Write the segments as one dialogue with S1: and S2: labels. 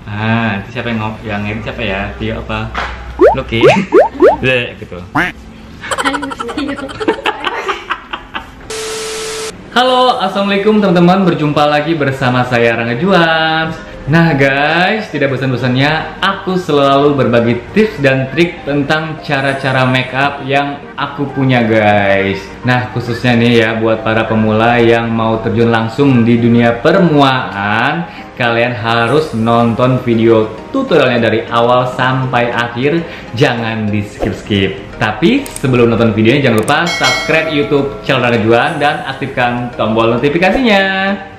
S1: Nanti siapa yang edit siapa ya? Tio apa? Loki. Gitu. Halo, assalamualaikum teman-teman. Berjumpa lagi bersama saya Rangga Juan. Nah guys, tidak bosan-bosannya aku selalu berbagi tips dan trik tentang cara-cara make up yang aku punya guys. Nah khususnya nih ya buat para pemula yang mau terjun langsung di dunia permuaan, kalian harus nonton video tutorialnya dari awal sampai akhir, jangan di skip-skip. Tapi sebelum nonton videonya jangan lupa subscribe YouTube channel Rangga Juan dan aktifkan tombol notifikasinya.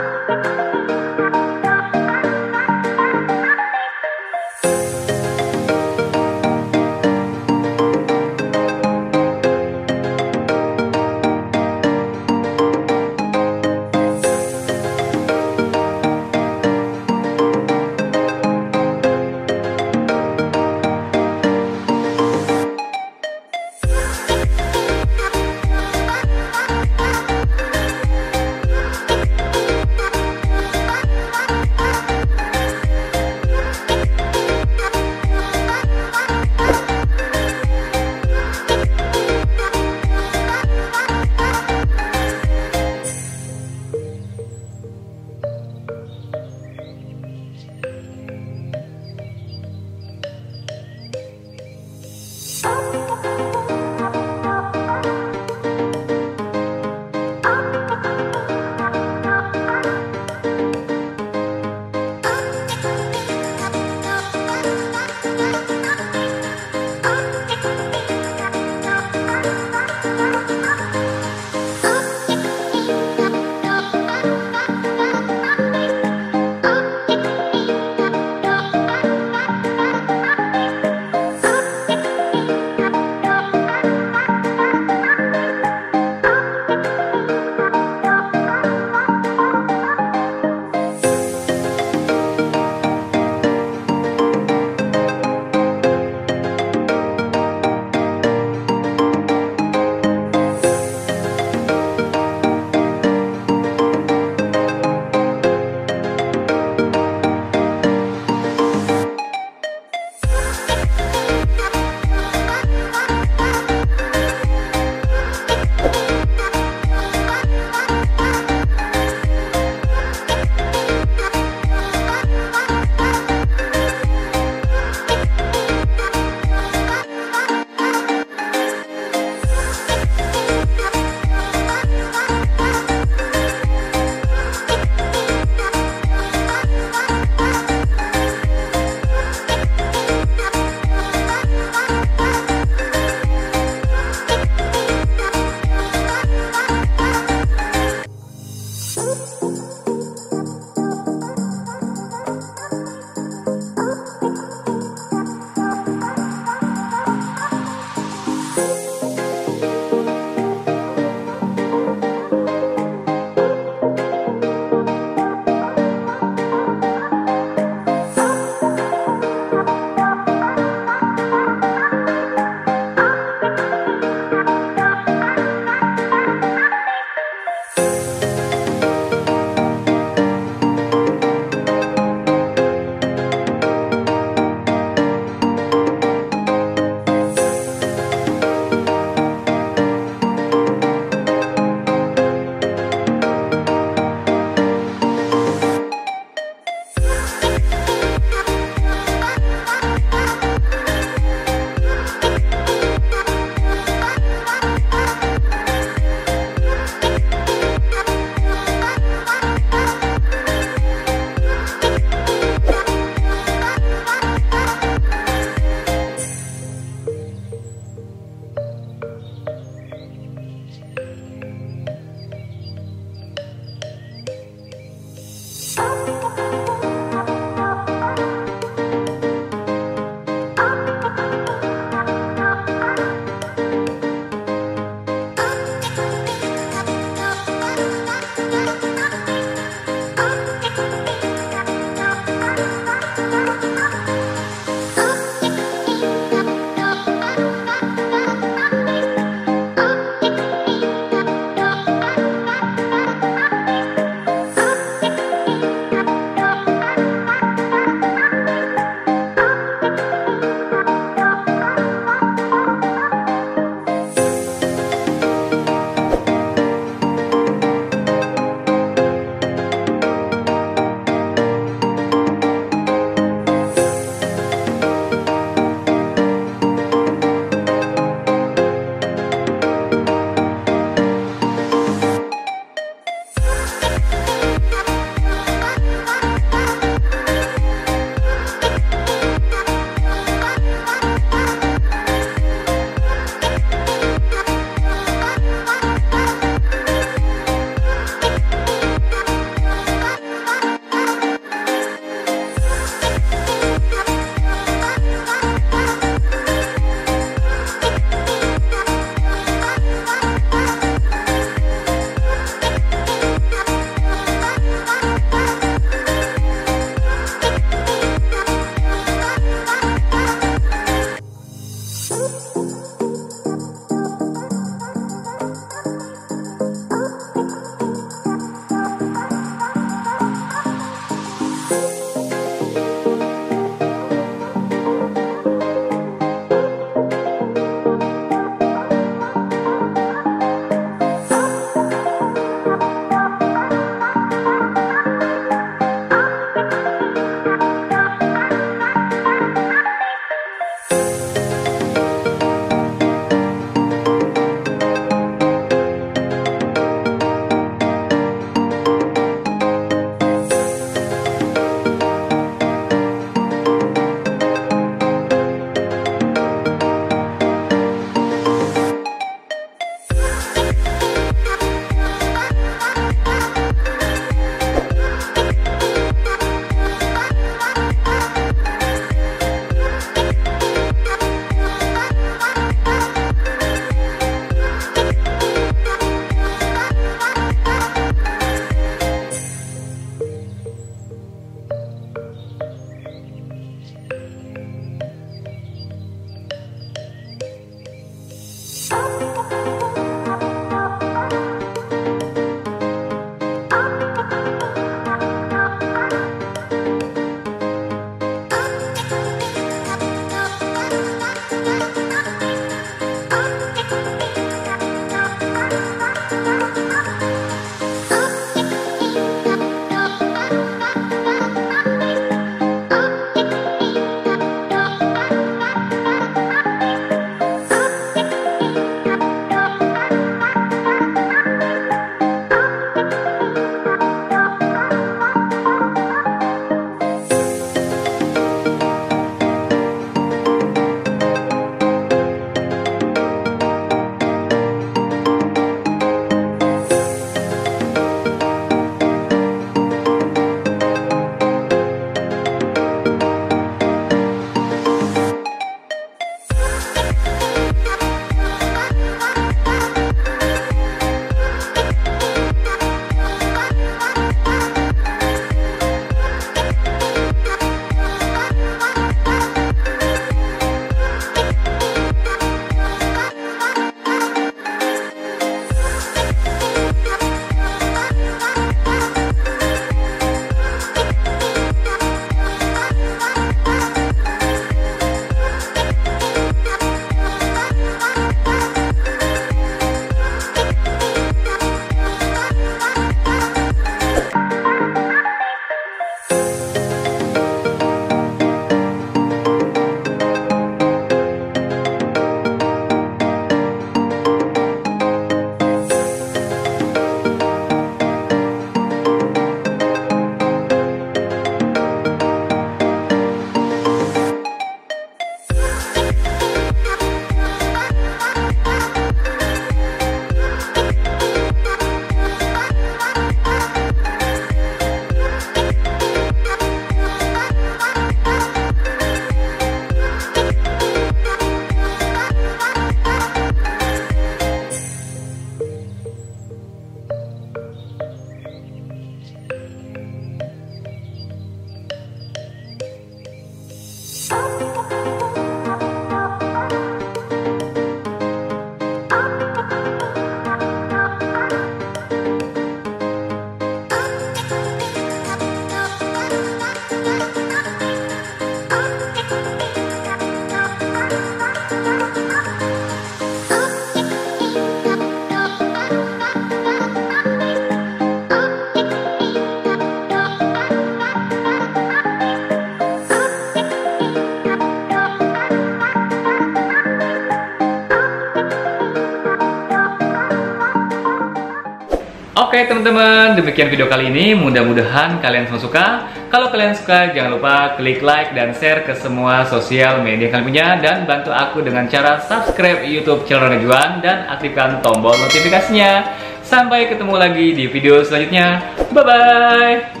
S1: Oke teman-teman, demikian video kali ini. Mudah-mudahan kalian semua suka. Kalau kalian suka, jangan lupa klik like dan share ke semua sosial media kalian punya. Dan bantu aku dengan cara subscribe YouTube channel Juan dan aktifkan tombol notifikasinya. Sampai ketemu lagi di video selanjutnya. Bye-bye!